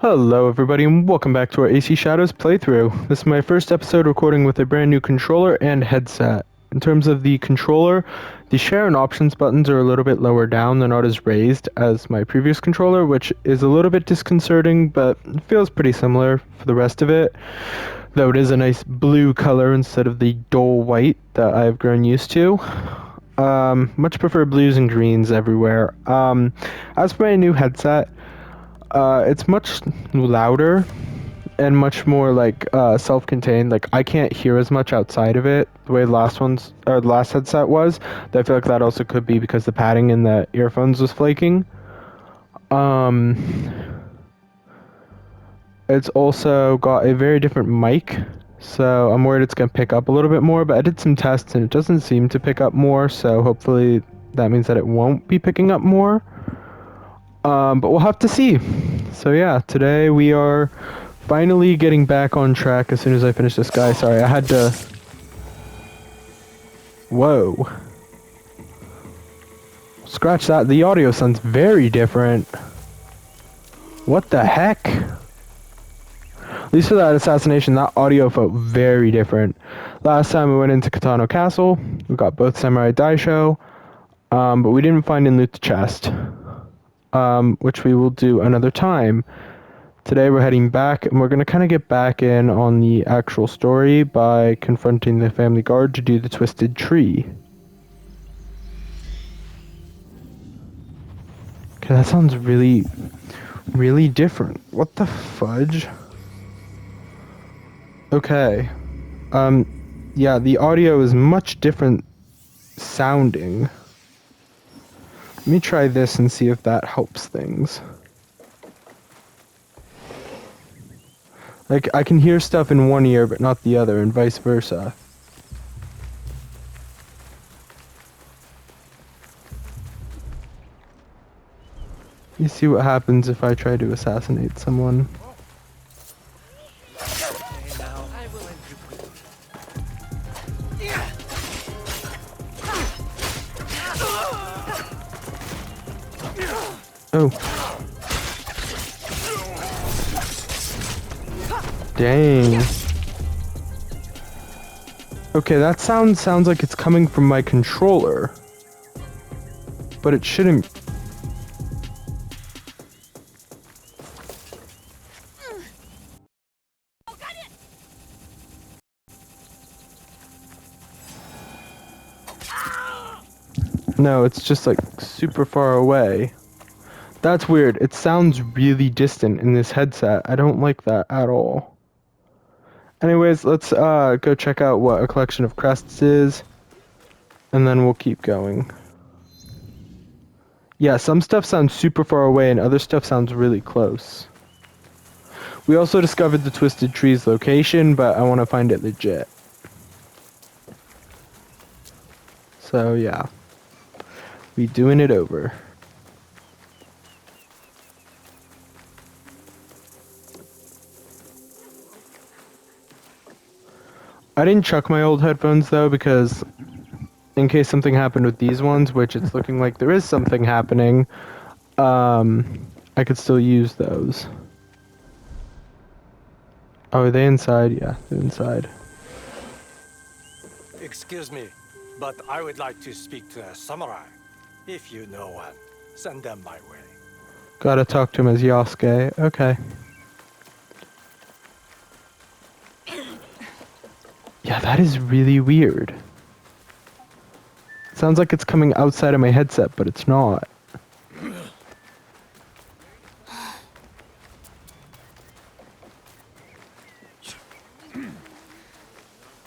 Hello everybody and welcome back to our AC Shadows playthrough. This is my first episode recording with a brand new controller and headset. In terms of the controller, the share and options buttons are a little bit lower down, they're not as raised as my previous controller, which is a little bit disconcerting, but it feels pretty similar for the rest of it. Though it is a nice blue color instead of the dull white that I've grown used to. Much prefer blues and greens everywhere. As for my new headset, it's much louder and much more like self-contained. Like I can't hear as much outside of it the way the last headset was. I feel like that also could be because the padding in the earphones was flaking. It's also got a very different mic, so I'm worried it's gonna pick up a little bit more. But I did some tests and it doesn't seem to pick up more, so hopefully that means that it won't be picking up more. But we'll have to see. So yeah, today we are finally getting back on track as soon as I finish this guy. Sorry, I had to... Whoa. Scratch that. The audio sounds very different. What the heck? At least for that assassination, that audio felt very different. Last time we went into Katano Castle, we got both Samurai Daisho, but we didn't find and loot the chest, which we will do another time. Today we're heading back, and we're going to kind of get back in on the actual story by confronting the family guard to do the twisted tree. Okay, that sounds really, really different. What the fudge? Okay. Yeah, the audio is much different sounding. Let me try this and see if that helps things. Like, I can hear stuff in one ear, but not the other, and vice versa. You see what happens if I try to assassinate someone. Oh. Dang. Okay, that sounds like it's coming from my controller. But it shouldn't. No, it's just like super far away. That's weird. It sounds really distant in this headset. I don't like that at all. Anyways, let's go check out what a collection of crests is, and then we'll keep going. Yeah, some stuff sounds super far away and other stuff sounds really close. We also discovered the Twisted Tree's location, but I want to find it legit. So yeah, we doing it over. I didn't chuck my old headphones though, because in case something happened with these ones, which it's looking like there is something happening, I could still use those. Oh, are they inside? Yeah, they're inside. Excuse me, but I would like to speak to a samurai. If you know one, send them my way. Gotta talk to him as Yasuke. Okay. Yeah, that is really weird. Sounds like it's coming outside of my headset, but it's not.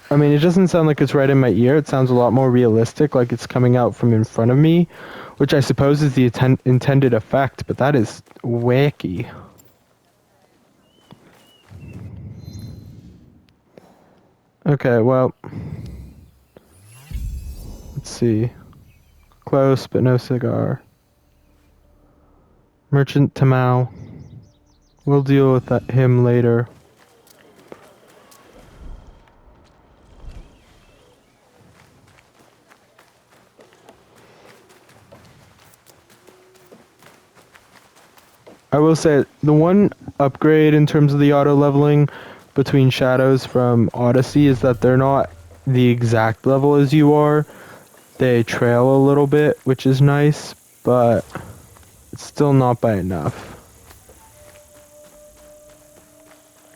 I mean, it doesn't sound like it's right in my ear. It sounds a lot more realistic, like it's coming out from in front of me, which I suppose is the intended effect, but that is wacky. Okay, well, let's see. Close, but no cigar. Merchant Tamao. We'll deal with him later. I will say, the one upgrade in terms of the auto leveling between Shadows from Odyssey is that they're not the exact level as you are. They trail a little bit, which is nice, but it's still not by enough.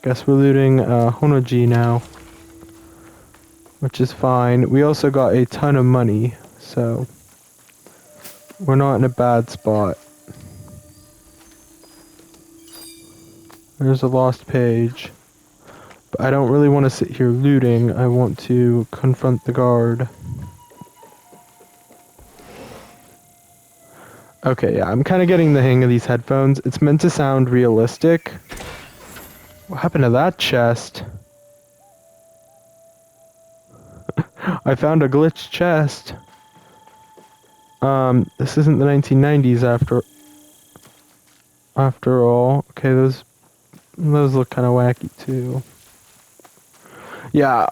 Guess we're looting Honoji now, which is fine. We also got a ton of money, so we're not in a bad spot. There's a lost page. But I don't really want to sit here looting. I want to confront the guard. Okay, yeah, I'm kind of getting the hang of these headphones. It's meant to sound realistic. What happened to that chest? I found a glitched chest. This isn't the 1990s after all. Okay, those look kind of wacky too. Yeah,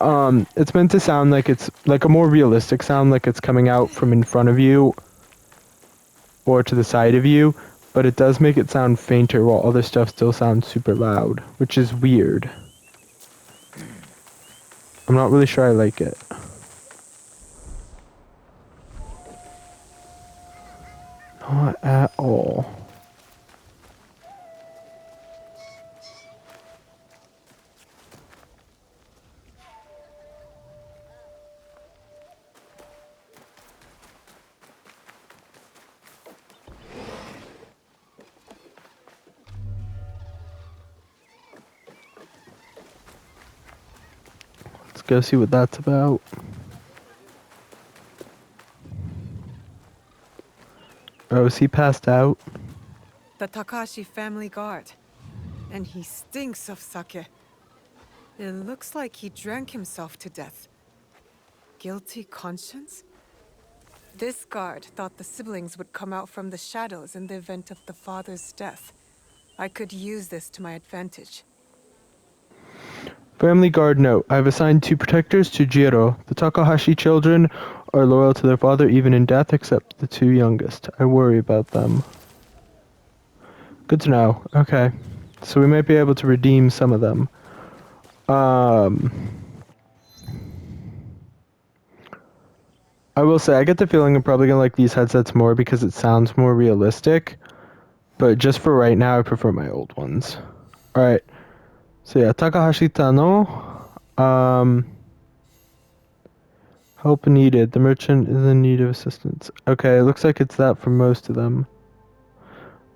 it's meant to sound like it's like a more realistic sound, like it's coming out from in front of you or to the side of you, but it does make it sound fainter while other stuff still sounds super loud, which is weird. I'm not really sure I like it. Not at all. Let's go see what that's about. Oh, is he passed out? The Takashi family guard. And he stinks of sake. It looks like he drank himself to death. Guilty conscience? This guard thought the siblings would come out from the shadows in the event of the father's death. I could use this to my advantage. Family guard note. I've assigned 2 protectors to Jiro. The Takahashi children are loyal to their father even in death except the 2 youngest. I worry about them. Good to know. Okay. So we might be able to redeem some of them. I will say, I get the feeling I'm probably gonna like these headsets more because it sounds more realistic. But just for right now, I prefer my old ones. Alright. So yeah, Takahashi Tano. Help needed. The merchant is in need of assistance. Okay, it looks like it's that for most of them.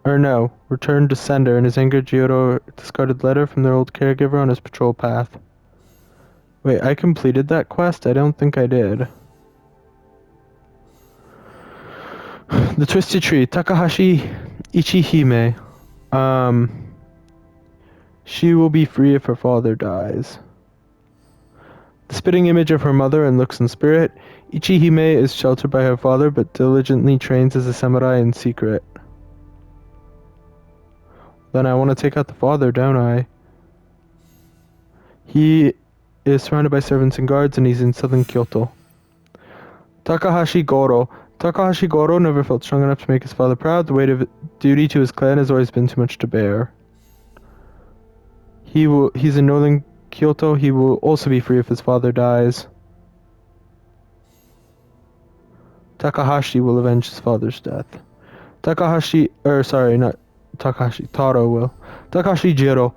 Or no, returned to sender. In his anger, Gyoro discarded letter from their old caregiver on his patrol path. Wait, I completed that quest? I don't think I did. The Twisted Tree, Takahashi Ichihime. She will be free if her father dies. The spitting image of her mother and looks in spirit, Ichihime is sheltered by her father but diligently trains as a samurai in secret. Then I want to take out the father, don't I? He is surrounded by servants and guards and he's in southern Kyoto. Takahashi Goro. Takahashi Goro never felt strong enough to make his father proud. The weight of duty to his clan has always been too much to bear. He's in northern Kyoto. He will also be free if his father dies. Takahashi will avenge his father's death. Taro will. Takahashi Jiro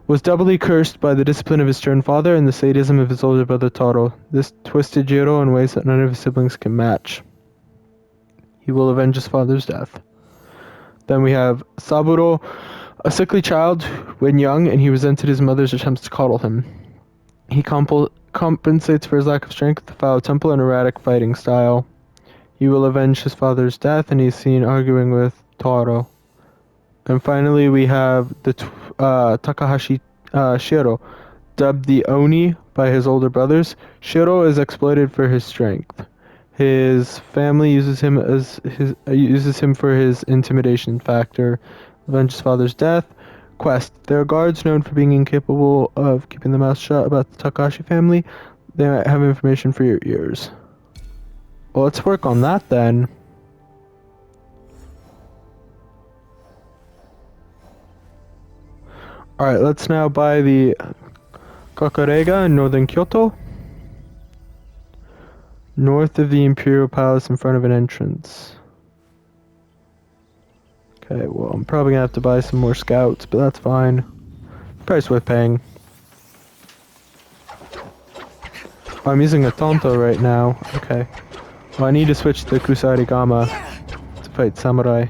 was doubly cursed by the discipline of his stern father and the sadism of his older brother Taro. This twisted Jiro in ways that none of his siblings can match. He will avenge his father's death. Then we have Saburo, a sickly child when young, and he resented his mother's attempts to coddle him. He compensates for his lack of strength with a foul temper and erratic fighting style. He will avenge his father's death, and he's seen arguing with Taro. And finally, we have the Takahashi Shiro, dubbed the Oni by his older brothers. Shiro is exploited for his strength. His family uses him for his intimidation factor. Avenge his father's death. Quest. There are guards known for being incapable of keeping their mouth shut about the Takahashi family. They might have information for your ears. Well, let's work on that then. Alright, let's now buy the Kakarega in northern Kyoto. North of the Imperial Palace in front of an entrance. Okay, well, I'm probably gonna have to buy some more scouts, but that's fine. Price worth paying. Oh, I'm using a Tonto right now. Okay. Well, I need to switch to Kusarigama to fight Samurai.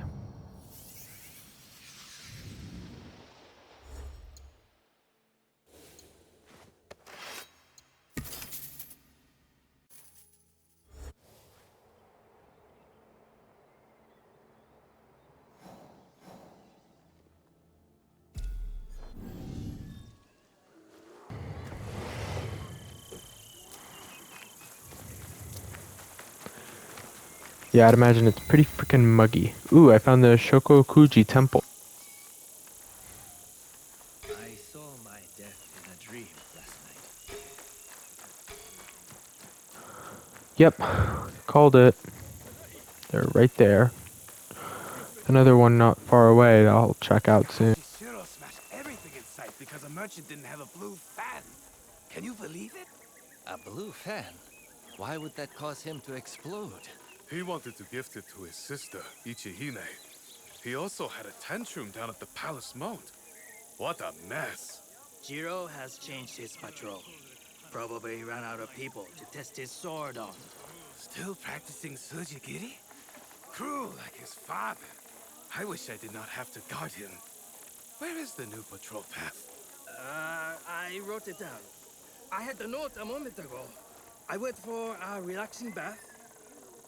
Yeah, I'd imagine it's pretty freaking muggy. Ooh, I found the Shokokuji Temple. I saw my death in a dream last night. Yep, called it. They're right there. Another one not far away that I'll check out soon. Shishiro smashed everything in sight because a merchant didn't have a blue fan. Can you believe it? A blue fan? Why would that cause him to explode? He wanted to gift it to his sister, Ichihime. He also had a tantrum down at the palace moat. What a mess. Jiro has changed his patrol. Probably ran out of people to test his sword on. Still practicing Sujigiri? Cruel like his father. I wish I did not have to guard him. Where is the new patrol path? I wrote it down. I had the note a moment ago. I went for a relaxing bath.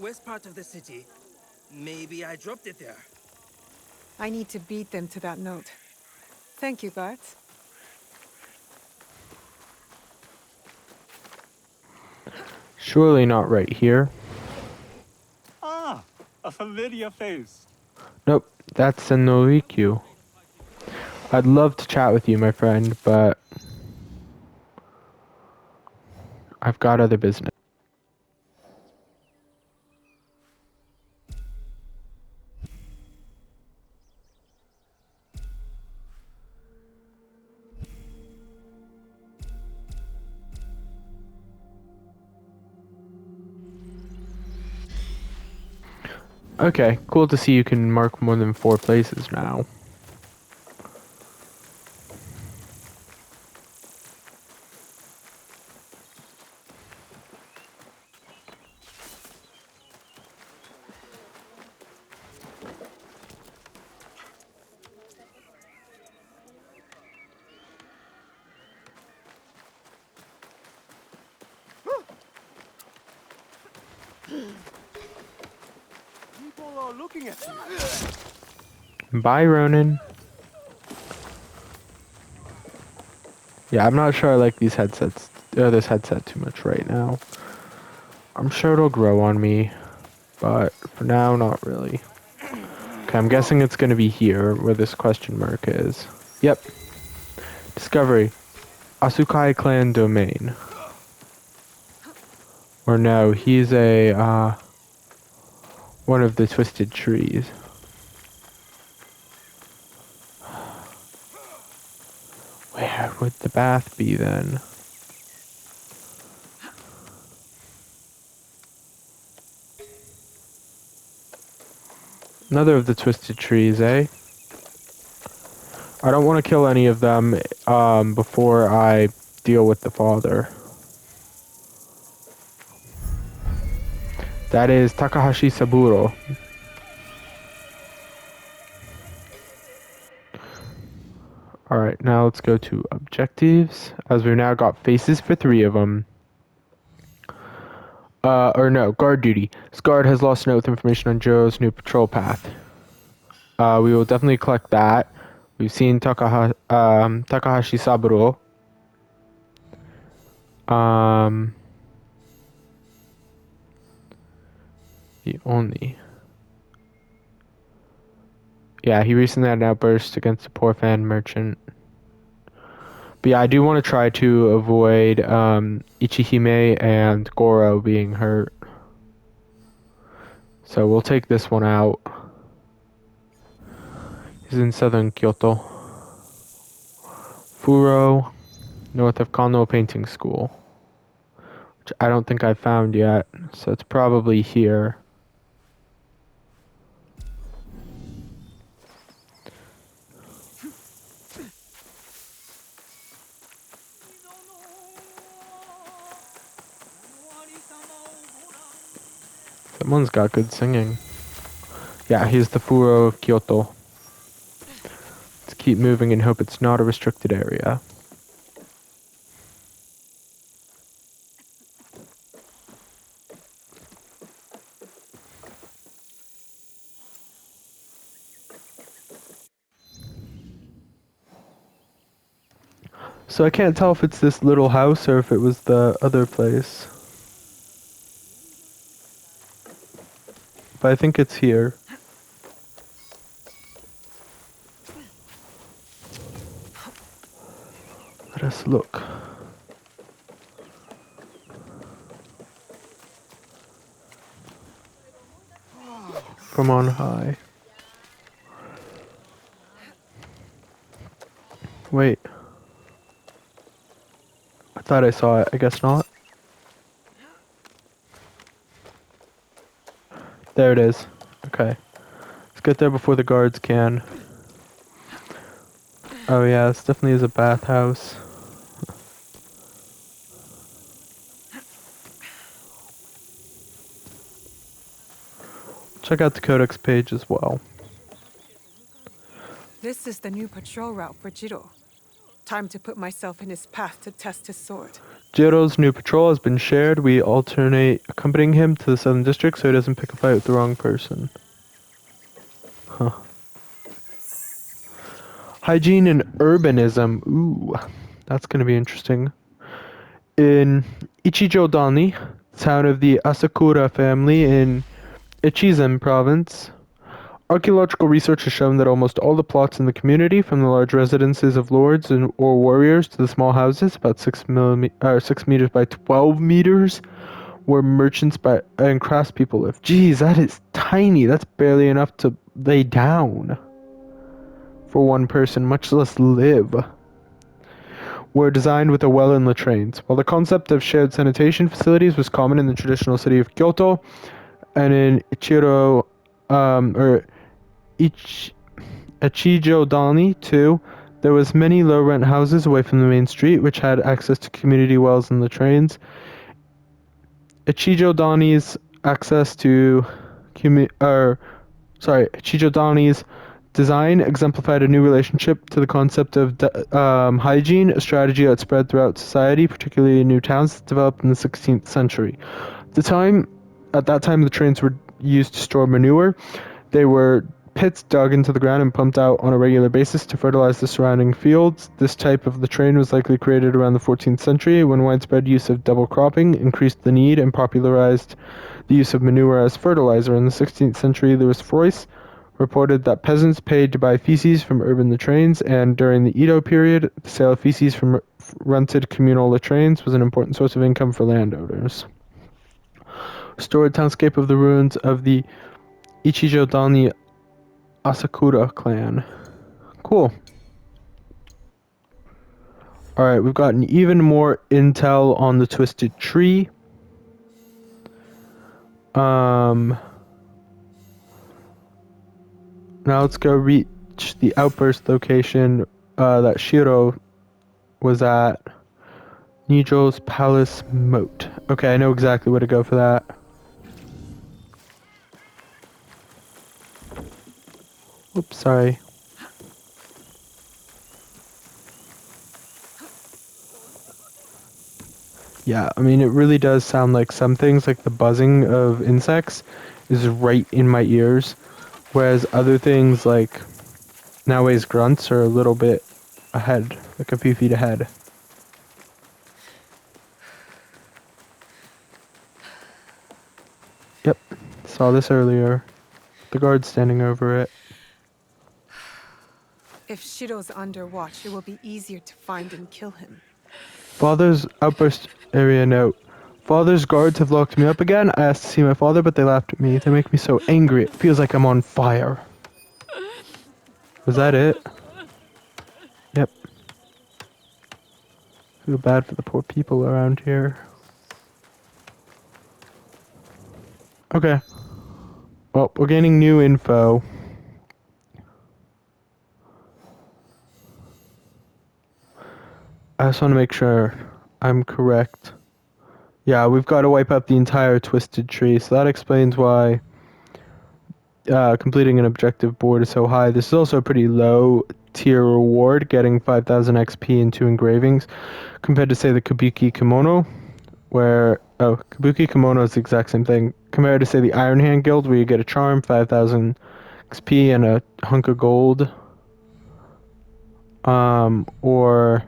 West part of the city. Maybe I dropped it there. I need to beat them to that note. Thank you, guards. Surely not right here. Ah, a familiar face. Nope, that's Senorikyu. I'd love to chat with you, my friend, but I've got other business. Okay, cool to see you can mark more than 4 places now. People are looking at you. Bye, Ronan. Yeah, I'm not sure I like these headsets, this headset too much right now. I'm sure it'll grow on me, but for now, not really. Okay, I'm guessing it's gonna be here, where this question mark is. Yep. Discovery. Asukai clan domain. Or no, he's a, one of the twisted trees. Where would the bath be then? Another of the twisted trees, eh? I don't want to kill any of them before I deal with the father. That is Takahashi Saburo. Alright, now let's go to objectives, as we've now got faces for 3 of them. Or no, guard duty. This guard has lost a note with information on Joe's new patrol path. We will definitely collect that. We've seen Takahashi Saburo. He only... Yeah, he recently had an outburst against a poor fan merchant. But yeah, I do want to try to avoid Ichihime and Goro being hurt. So we'll take this one out. He's in southern Kyoto. Furo, north of Kano Painting School, which I don't think I found yet, so it's probably here. Someone's got good singing. Yeah, he's the Furo of Kyoto. Let's keep moving and hope it's not a restricted area. So I can't tell if it's this little house or if it was the other place. But I think it's here. Let us look. From on high. Wait. I thought I saw it. I guess not. There it is. Okay. Let's get there before the guards can. Oh yeah, this definitely is a bathhouse. Check out the codex page as well. This is the new patrol route for Jiro. Time to put myself in his path to test his sword. Jiro's new patrol has been shared. We alternate accompanying him to the southern district so he doesn't pick a fight with the wrong person. Huh. Hygiene and urbanism. Ooh, that's going to be interesting. In Ichijo-dani, town of the Asakura family in Echizen province, archaeological research has shown that almost all the plots in the community, from the large residences of lords or warriors to the small houses, about 6 meters by 12 meters, where merchants and craftspeople live. Geez, that is tiny. That's barely enough to lay down for one person, much less live. Were designed with a well and latrines. While the concept of shared sanitation facilities was common in the traditional city of Kyoto, and in Ichijo-dani too, there was many low-rent houses away from the main street, which had access to community wells and latrines. Ichijo-dani's access to Ichijo-dani's design exemplified a new relationship to the concept of hygiene, a strategy that spread throughout society, particularly in new towns that developed in the 16th century. At that time, the trains were used to store manure. They were pits dug into the ground and pumped out on a regular basis to fertilize the surrounding fields. This type of latrine was likely created around the 14th century when widespread use of double cropping increased the need and popularized the use of manure as fertilizer. In the 16th century, Louis Froisse reported that peasants paid to buy feces from urban latrines, and during the Edo period, the sale of feces from rented communal latrines was an important source of income for landowners. Restored townscape of the ruins of the Ichijo-dani Asakura clan. Cool. Alright, we've gotten even more intel on the Twisted Tree. Now let's go reach the outburst location that Shiro was at. Nijo's Palace Moat. Okay, I know exactly where to go for that. Oops, sorry. Yeah, I mean, it really does sound like some things, like the buzzing of insects, is right in my ears. Whereas other things, like Naoe's grunts, are a little bit ahead, like a few feet ahead. Yep, saw this earlier. The guard's standing over it. If Shiro's under watch, it will be easier to find and kill him. Father's outburst area note. Father's guards have locked me up again. I asked to see my father, but they laughed at me. They make me so angry. It feels like I'm on fire. Was that it? Yep. Feel bad for the poor people around here. Okay. Well, we're gaining new info. I just want to make sure I'm correct. Yeah, we've got to wipe out the entire twisted tree, so that explains why completing an objective board is so high. This is also a pretty low tier reward, getting 5,000 XP and 2 engravings, compared to, say, the Kabuki Kimono, where... Oh, Kabuki Kimono is the exact same thing. Compared to, say, the Iron Hand Guild, where you get a charm, 5,000 XP, and a hunk of gold. Or...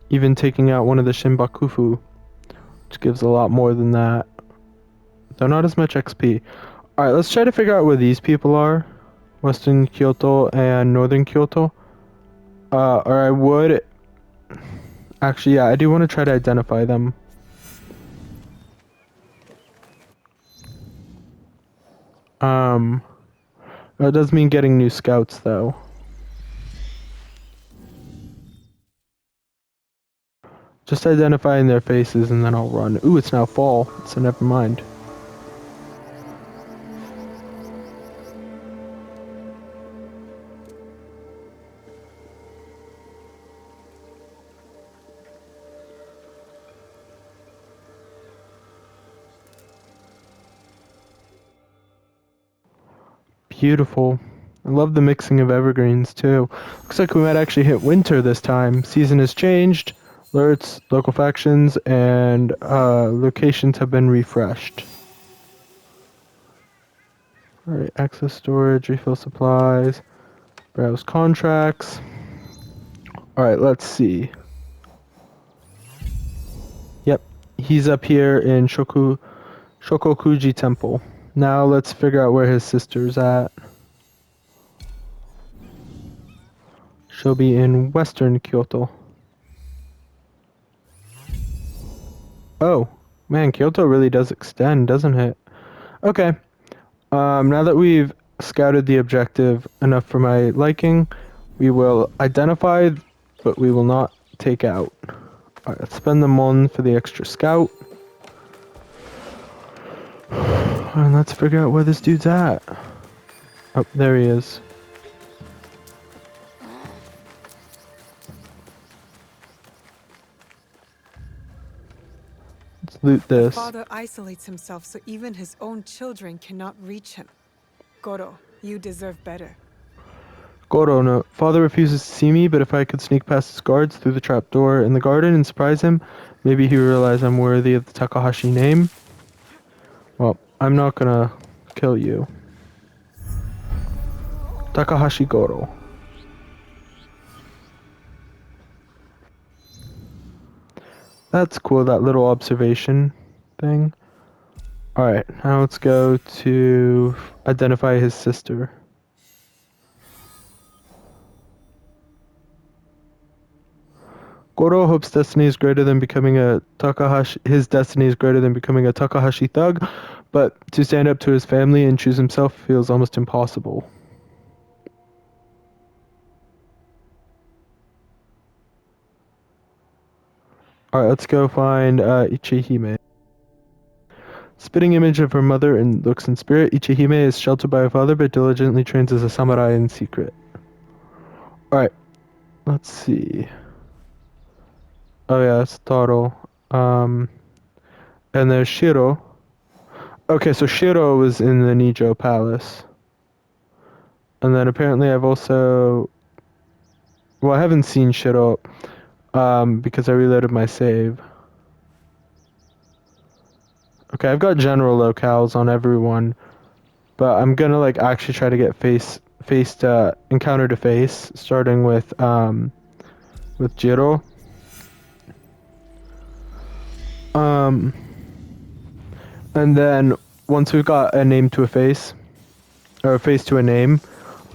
even taking out one of the Shinbakufu, which gives a lot more than that. Though not as much XP. Alright, let's try to figure out where these people are. Western Kyoto and Northern Kyoto. Or I would... Actually, yeah, I do want to try to identify them. That does mean getting new scouts, though. Just identifying their faces and then I'll run. Ooh, it's now fall, so never mind. Beautiful. I love the mixing of evergreens, too. Looks like we might actually hit winter this time. Season has changed. Alerts, local factions, and locations have been refreshed. Alright, access storage, refill supplies, browse contracts. Alright, let's see. Yep, he's up here in Shokokuji Temple. Now let's figure out where his sister's at. She'll be in Western Kyoto. Oh, man, Kyoto really does extend, doesn't it? Okay. Now that we've scouted the objective enough for my liking, we will identify, but we will not take out. Alright, let's spend the mon for the extra scout. And let's figure out where this dude's at. Oh, there he is. Let's loot this. Father isolates himself so even his own children cannot reach him. Goro, you deserve better. Goro, no. Father refuses to see me, but if I could sneak past his guards through the trapdoor in the garden and surprise him, maybe he would realize I'm worthy of the Takahashi name. Well, I'm not gonna kill you. Takahashi Goro. That's cool, that little observation thing. Alright, now let's go to identify his sister. Goro hopes destiny is greater than becoming a Takahashi. His destiny is greater than becoming a Takahashi thug, but to stand up to his family and choose himself feels almost impossible. Alright, let's go find Ichihime. Spitting image of her mother in looks and spirit, Ichihime is sheltered by her father but diligently trains as a samurai in secret. Alright, let's see. Oh yeah, it's Taro. And there's Shiro. Okay, so Shiro was in the Nijo Palace. And then apparently I've also... Well, I haven't seen Shiro because I reloaded my save. Okay, I've got general locales on everyone, but I'm gonna like actually try to get encounter to face, starting with Jiro. And then once we've got a name to a face, or a face to a name,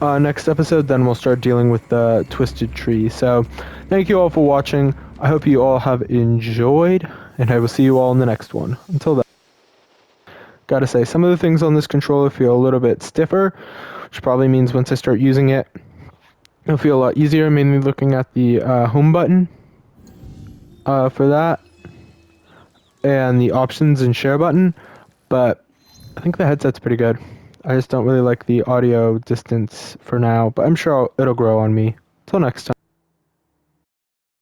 next episode, then we'll start dealing with the twisted tree. So, thank you all for watching. I hope you all have enjoyed, and I will see you all in the next one. Until then. Gotta say, some of the things on this controller feel a little bit stiffer, which probably means once I start using it, it'll feel a lot easier, mainly looking at the home button for that, and the options and share button, but I think the headset's pretty good. I just don't really like the audio distance for now, but I'm sure it'll grow on me. Till next time.